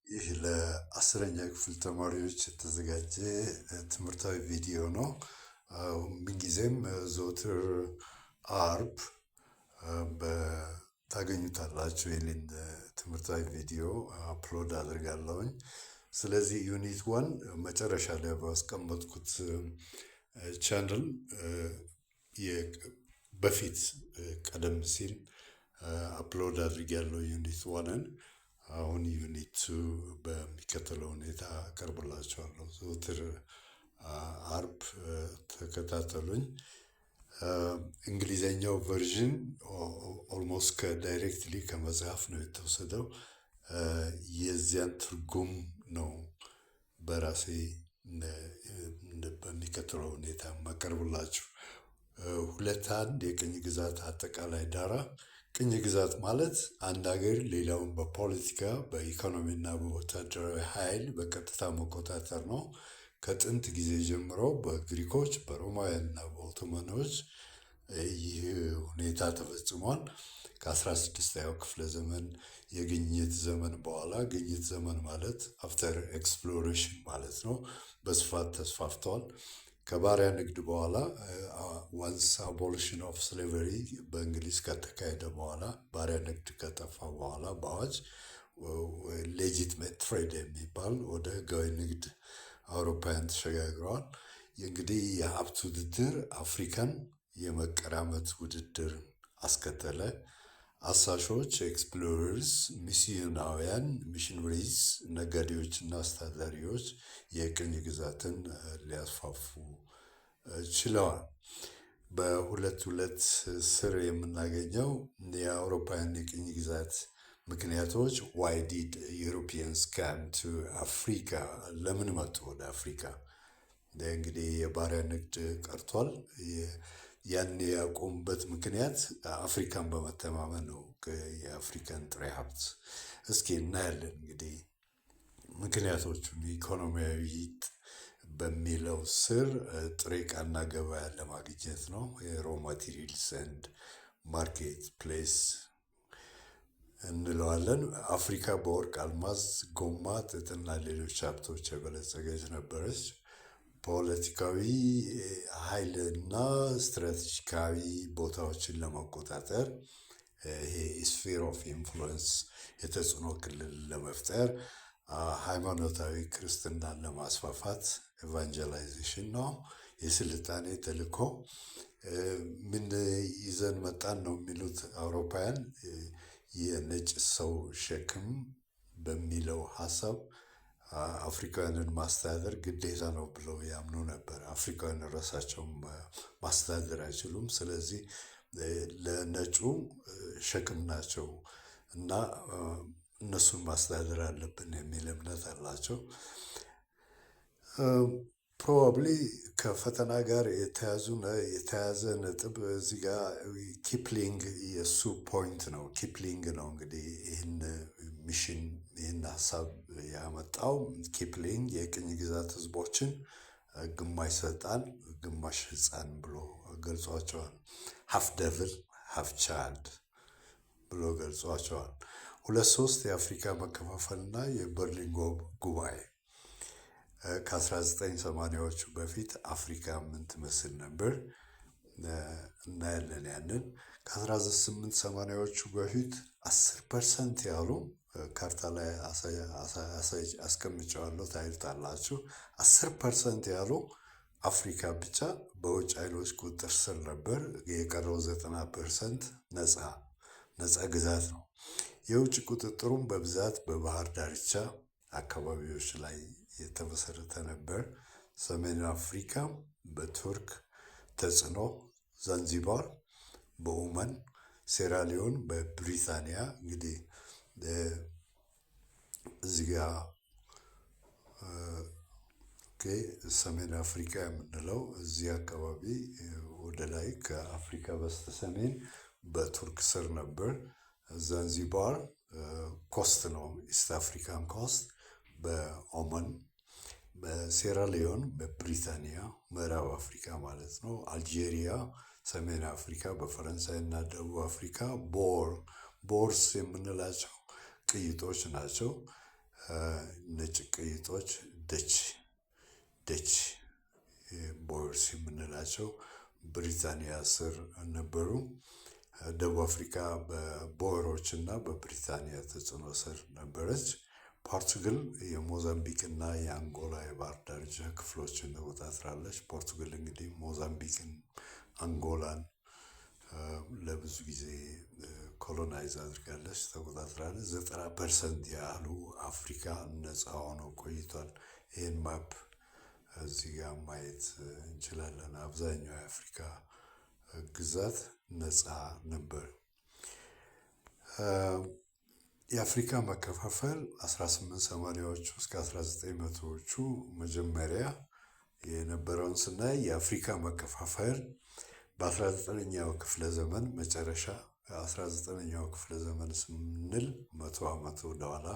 ይህ ለአስረኛ ክፍል ተማሪዎች የተዘጋጀ ትምህርታዊ ቪዲዮ ነው። ምንጊዜም ዘወትር አርብ ታገኙታላችሁ። ይህንን ትምህርታዊ ቪዲዮ አፕሎድ አድርጋለሁኝ። ስለዚህ ዩኒት ዋን መጨረሻ ላይ ባስቀመጥኩት ቻንል በፊት ቀደም ሲል አፕሎድ አድርጌያለሁ ዩኒት ዋንን። አሁን ዩኒት ቱ በሚከተለው ሁኔታ አቀርብላችኋለሁ። ዘወትር አርብ ተከታተሉኝ። እንግሊዘኛው ቨርዥን ኦልሞስት ከዳይሬክትሊ ከመጽሐፍ ነው የተወሰደው። የዚያን ትርጉም ነው በራሴ በሚከተለው ሁኔታ ማቀርብላችሁ። 2:1 የቅኝ ግዛት አጠቃላይ ዳራ። ቅኝ ግዛት ማለት አንድ ሀገር ሌላውን በፖለቲካ በኢኮኖሚና በወታደራዊ ኃይል በቀጥታ መቆጣጠር ነው። ከጥንት ጊዜ ጀምሮ በግሪኮች በሮማውያንና በኦቶማኖች ይህ ሁኔታ ተፈጽሟል። ከ16ኛው ክፍለ ዘመን የግኝት ዘመን በኋላ ግኝት ዘመን ማለት አፍተር ኤክስፕሎሬሽን ማለት ነው፣ በስፋት ተስፋፍተዋል። ከባሪያ ንግድ በኋላ ዋንስ አቦሊሽን ኦፍ ስሌቨሪ በእንግሊዝ ከተካሄደ በኋላ ባሪያ ንግድ ከጠፋ በኋላ በአዋጅ ሌጂትሜት ትሬድ የሚባል ወደ ህጋዊ ንግድ አውሮፓውያን ተሸጋግረዋል። እንግዲህ የሀብት ውድድር አፍሪካን የመቀራመት ውድድር አስከተለ። አሳሾች ኤክስፕሎረርስ፣ ሚስዮናውያን ሚሽነሪዝ፣ ነጋዴዎችና አስተዳዳሪዎች የቅኝ ግዛትን ሊያስፋፉ ችለዋል። በሁለት ስር የምናገኘው የአውሮፓውያን የቅኝ ግዛት ምክንያቶች ዋይ ዲድ ዩሮፒያንስ ካም ቱ አፍሪካ፣ ለምን መጡ ወደ አፍሪካ? እንግዲህ የባሪያ ንግድ ቀርቷል። ያን ያቆሙበት ምክንያት አፍሪካን በመተማመን ነው። የአፍሪካን ጥሬ ሀብት እስኪ እናያለን። እንግዲህ ምክንያቶቹን ኢኮኖሚያዊ በሚለው ስር ጥሬ ዕቃና ገበያ ለማግኘት ነው። የሮ ማቴሪያልስ ኤንድ ማርኬት ፕሌስ እንለዋለን። አፍሪካ በወርቅ፣ አልማዝ፣ ጎማ፣ ጥጥና ሌሎች ሀብቶች የበለጸገች ነበረች። ፖለቲካዊ ኃይልና ስትራቴጂካዊ ቦታዎችን ለመቆጣጠር ይሄ ስፌር ኦፍ ኢንፍሉዌንስ የተጽዕኖ ክልል ለመፍጠር፣ ሃይማኖታዊ ክርስትናን ለማስፋፋት ኤቫንጀላይዜሽን ነው። የስልጣኔ ተልእኮ ምን ይዘን መጣን ነው የሚሉት አውሮፓውያን። የነጭ ሰው ሸክም በሚለው ሀሳብ አፍሪካውያንን ማስተዳደር ግዴታ ነው ብለው ያምኑ ነበር። አፍሪካውያን ራሳቸውን ማስተዳደር አይችሉም። ስለዚህ ለነጩ ሸክም ናቸው እና እነሱን ማስተዳደር አለብን የሚል እምነት አላቸው። ፕሮባብሊ ከፈተና ጋር የተያዘ ነጥብ እዚህ ጋር ኪፕሊንግ የእሱ ፖይንት ነው። ኪፕሊንግ ነው እንግዲህ ይህን ሀሳብ ያመጣው። ኪፕሊንግ የቅኝ ግዛት ህዝቦችን ግማሽ ሰይጣን ግማሽ ህፃን ብሎ ገልጿቸዋል። ሀፍ ደቭል ሀፍ ቻይልድ ብሎ ገልጿቸዋል። 2:3 የአፍሪካ መከፋፈልና የበርሊን ጉባኤ። ከ1980ዎቹ በፊት አፍሪካ ምን ትመስል ነበር እናያለን። ያንን ከ1880ዎቹ በፊት 10% ያሉ ካርታ ላይ አስቀምጨዋለሁ፣ ታዩታላችሁ። 10% ያሉ አፍሪካ ብቻ በውጭ ኃይሎች ቁጥጥር ስር ነበር። የቀረው 90% ነፃ ግዛት ነው። የውጭ ቁጥጥሩም በብዛት በባህር ዳርቻ አካባቢዎች ላይ የተመሰረተ ነበር። ሰሜን አፍሪካ በቱርክ ተጽዕኖ፣ ዛንዚባር በኦመን፣ ሴራሊዮን በብሪታንያ። እንግዲህ እዚህ ጋ ሰሜን አፍሪካ የምንለው እዚህ አካባቢ ወደ ላይ ከአፍሪካ በስተ ሰሜን በቱርክ ስር ነበር። ዛንዚባር ኮስት ነው፣ ኢስት አፍሪካን ኮስት በኦመን፣ በሴራሊዮን በብሪታንያ ምዕራብ አፍሪካ ማለት ነው። አልጄሪያ ሰሜን አፍሪካ በፈረንሳይ እና ደቡብ አፍሪካ ቦርስ የምንላቸው ቅይጦች ናቸው። ነጭ ቅይጦች ደች ቦየርስ የምንላቸው ብሪታንያ ስር ነበሩ። ደቡብ አፍሪካ በቦየሮች እና በብሪታንያ ተጽዕኖ ስር ነበረች። ፖርቱጋል የሞዛምቢክ እና የአንጎላ የባህር ዳርቻ ክፍሎችን ተቆጣጥራለች። ፖርቱጋል እንግዲህ ሞዛምቢክን፣ አንጎላን ለብዙ ጊዜ ኮሎናይዝ አድርጋለች፣ ተቆጣጥራለች። 90% ያህሉ አፍሪካ ነፃ ሆኖ ቆይቷል። ይህን ማፕ እዚህ ጋር ማየት እንችላለን። አብዛኛው የአፍሪካ ግዛት ነፃ ነበር። የአፍሪካ መከፋፈል 1880ዎቹ እስከ 1900ዎቹ መጀመሪያ የነበረውን ስናይ የአፍሪካ መከፋፈል በ19ኛው ክፍለ ዘመን መጨረሻ 19ኛው ክፍለ ዘመን ስንል 100 ዓመት ወደኋላ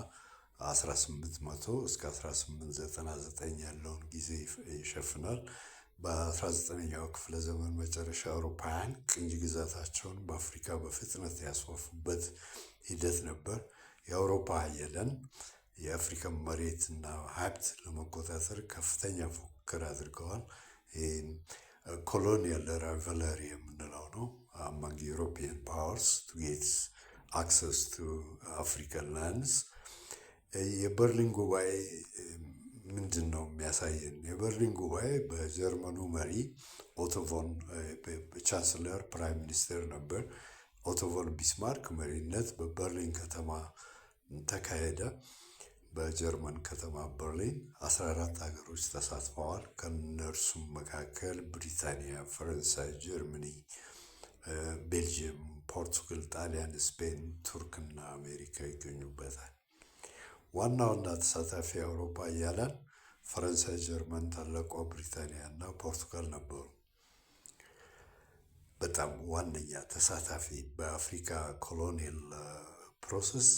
1800 እስከ 1899 ያለውን ጊዜ ይሸፍናል። በ19ኛው ክፍለ ዘመን መጨረሻ አውሮፓውያን ቅኝ ግዛታቸውን በአፍሪካ በፍጥነት ያስፋፉበት ሂደት ነበር። የአውሮፓ ኃያላን የአፍሪካን መሬትና ሀብት ለመቆጣጠር ከፍተኛ ፉክክር አድርገዋል። ኮሎኒያል ራይቫለሪ የምንለው ነው። አማንግ ዩሮፒያን ፓወርስ ቱ ጌት አክሰስ ቱ አፍሪካን ላንድስ። የበርሊን ጉባኤ ምንድን ነው የሚያሳየን? የበርሊን ጉባኤ በጀርመኑ መሪ ኦቶ ቮን ቻንስለር ፕራይም ሚኒስትር ነበር። ኦቶ ቮን ቢስማርክ መሪነት በበርሊን ከተማ ተካሄደ። በጀርመን ከተማ በርሊን 14 ሀገሮች ተሳትፈዋል። ከነርሱም መካከል ብሪታንያ፣ ፈረንሳይ፣ ጀርመኒ፣ ቤልጅየም፣ ፖርቱጋል፣ ጣሊያን፣ ስፔን፣ ቱርክ እና አሜሪካ ይገኙበታል። ዋና ዋና ተሳታፊ የአውሮፓ ኃያላን ፈረንሳይ፣ ጀርመን፣ ታላቋ ብሪታንያ እና ፖርቱጋል ነበሩ። በጣም ዋነኛ ተሳታፊ በአፍሪካ ኮሎኒያል ፕሮሰስ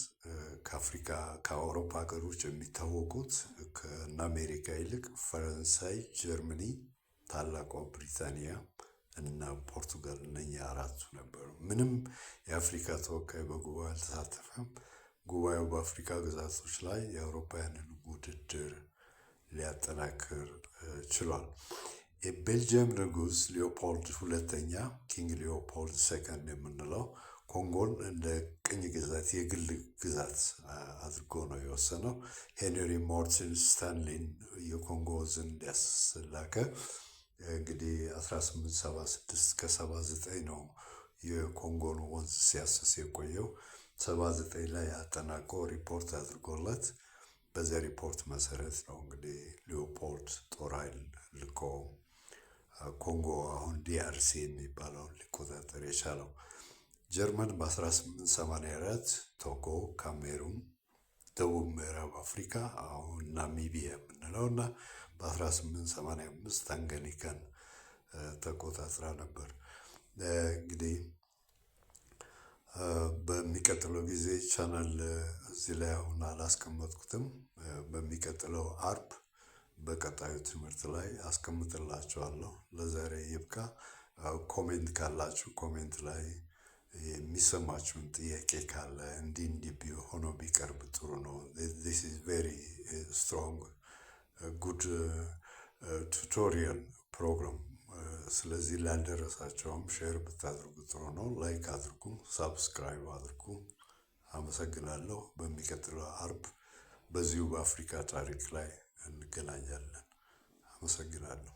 ከአውሮፓ ሀገሮች የሚታወቁት ከእነ አሜሪካ ይልቅ ፈረንሳይ፣ ጀርመኒ፣ ታላቋ ብሪታንያ እና ፖርቱጋል እነኛ አራቱ ነበሩ። ምንም የአፍሪካ ተወካይ በጉባኤው አልተሳተፈም። ጉባኤው በአፍሪካ ግዛቶች ላይ የአውሮፓውያንን ውድድር ሊያጠናክር ችሏል። የቤልጅየም ንጉሥ ሊዮፖልድ ሁለተኛ ኪንግ ሊዮፖልድ ሰከንድ የምንለው ኮንጎን እንደ ቅኝ ግዛት የግል ግዛት አድርጎ ነው የወሰነው። ሄንሪ ሞርቲን ስታንሊን የኮንጎ ወንዝን እንዲያስላከ እንግዲህ 1876 ከ79 ነው የኮንጎን ወንዝ ሲያስስ የቆየው። 79 ላይ አጠናቆ ሪፖርት አድርጎለት በዚያ ሪፖርት መሰረት ነው እንግዲህ ሊዮፖልድ ጦር ኃይል ልኮ ኮንጎ አሁን ዲአርሲ የሚባለውን ሊቆጣጠር የቻለው። ጀርመን በ1884 ቶጎ፣ ካሜሩን፣ ደቡብ ምዕራብ አፍሪካ አሁን ናሚቢያ የምንለው እና በ1885 ታንጋኒካን ተቆጣጥራ ነበር። እንግዲህ በሚቀጥለው ጊዜ ቻናል እዚህ ላይ አሁን አላስቀመጥኩትም። በሚቀጥለው አርብ በቀጣዩ ትምህርት ላይ አስቀምጥላችኋለሁ። ለዛሬ ይብቃ። ኮሜንት ካላችሁ ኮሜንት ላይ የሚሰማችሁን ጥያቄ ካለ እንዲህ ሆኖ ቢቀርብ ጥሩ ነው። this is very strong good ቱቶሪያል ፕሮግራም። ስለዚህ ላልደረሳቸውም ሼር ብታደርጉ ጥሩ ነው። ላይክ አድርጉ፣ ሳብስክራይብ አድርጉ። አመሰግናለሁ። በሚቀጥለው አርብ በዚሁ በአፍሪካ ታሪክ ላይ እንገናኛለን። አመሰግናለሁ።